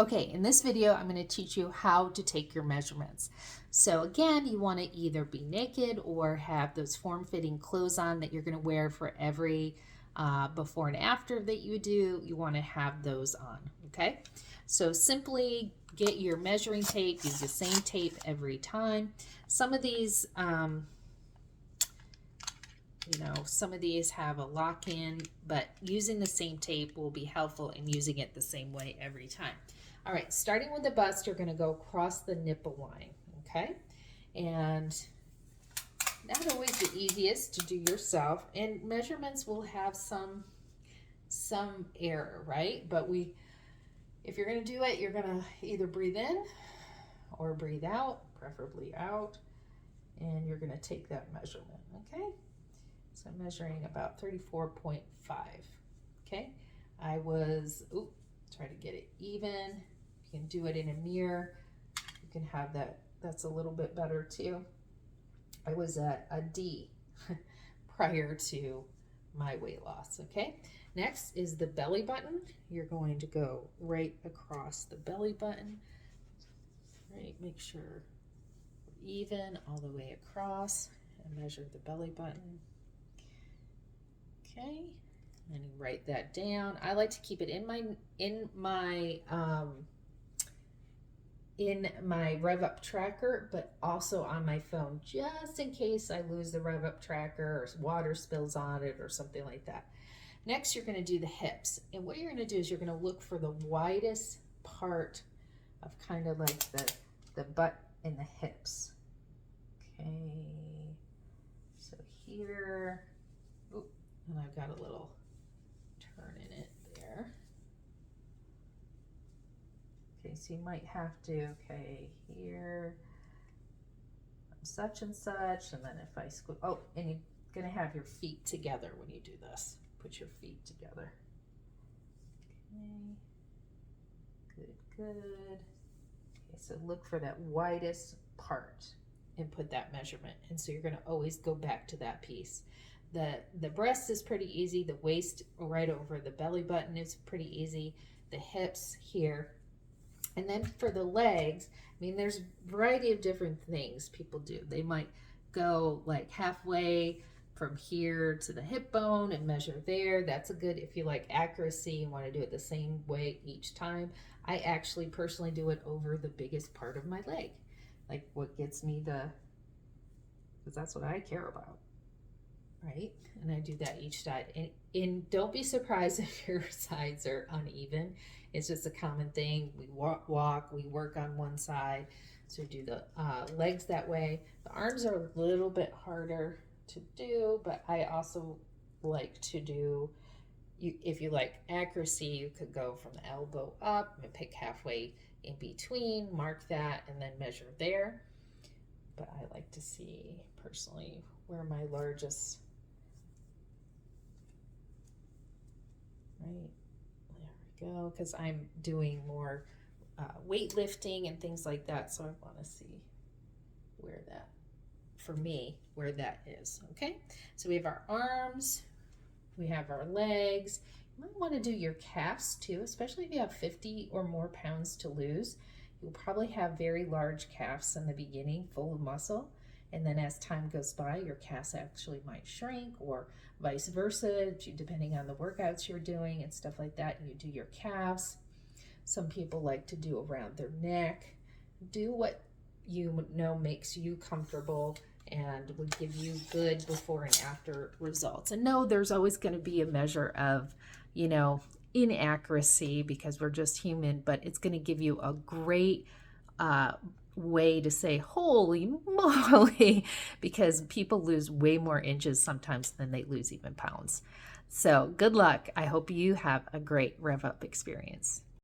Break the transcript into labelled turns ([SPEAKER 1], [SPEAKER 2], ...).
[SPEAKER 1] Okay, in this video, I'm going to teach you how to take your measurements. So again, you want to either be naked or have those form-fitting clothes on that you're going to wear for every before and after that you do. You want to have those on, okay? So simply get your measuring tape, use the same tape every time. Some of these, some of these have a lock-in, but using the same tape will be helpful in using it the same way every time. All right, starting with the bust, you're going to go across the nipple line, okay? And not always the easiest to do yourself, and measurements will have some error, right? But if you're going to do it, you're going to either breathe in or breathe out, preferably out, and you're going to take that measurement, okay? So I'm measuring about 34.5, okay? I was, try to get it even. You can do it in a mirror. You can have that, that's a little bit better too. I was at a D prior to my weight loss, okay? Next is the belly button. You're going to go right across the belly button, right? Make sure even all the way across and measure the belly button. Okay, and write that down. I like to keep it in my Rev Up tracker, but also on my phone, just in case I lose the Rev Up tracker or water spills on it or something like that. Next, you're going to do the hips, and what you're going to do is you're going to look for the widest part of kind of like the butt and the hips. Okay, so here. And I've got a little turn in it there. Okay, so you might have to, okay, here, such and such, and then if I squeeze, and you're gonna have your feet together when you do this. Put your feet together. Okay, good. Okay, so look for that widest part and put that measurement. And so you're gonna always go back to that piece. The breast is pretty easy. The waist right over the belly button is pretty easy. The hips here. And then for the legs, I mean, there's a variety of different things people do. They might go like halfway from here to the hip bone and measure there. That's a good, if you like accuracy and want to do it the same way each time. I actually personally do it over the biggest part of my leg. Like what gets me because that's what I care about. Right? And I do that each side. And don't be surprised if your sides are uneven. It's just a common thing. We walk, we work on one side. So do the legs that way. The arms are a little bit harder to do, but I also like to do, if you like accuracy, you could go from the elbow up and pick halfway in between, mark that, and then measure there. But I like to see personally where my largest, right, there we go, because I'm doing more weightlifting and things like that, so I want to see where that, for me, where that is, okay? So we have our arms, we have our legs. You might want to do your calves too, especially if you have 50 or more pounds to lose. You'll probably have very large calves in the beginning, full of muscle. And then as time goes by, your calves actually might shrink, or vice versa, depending on the workouts you're doing and stuff like that. You do your calves. Some people like to do around their neck. Do what you know makes you comfortable and would give you good before and after results. And no, there's always going to be a measure of, inaccuracy because we're just human, but it's going to give you a great way to say, holy moly, because people lose way more inches sometimes than they lose even pounds. So good luck. I hope you have a great Rev Up experience.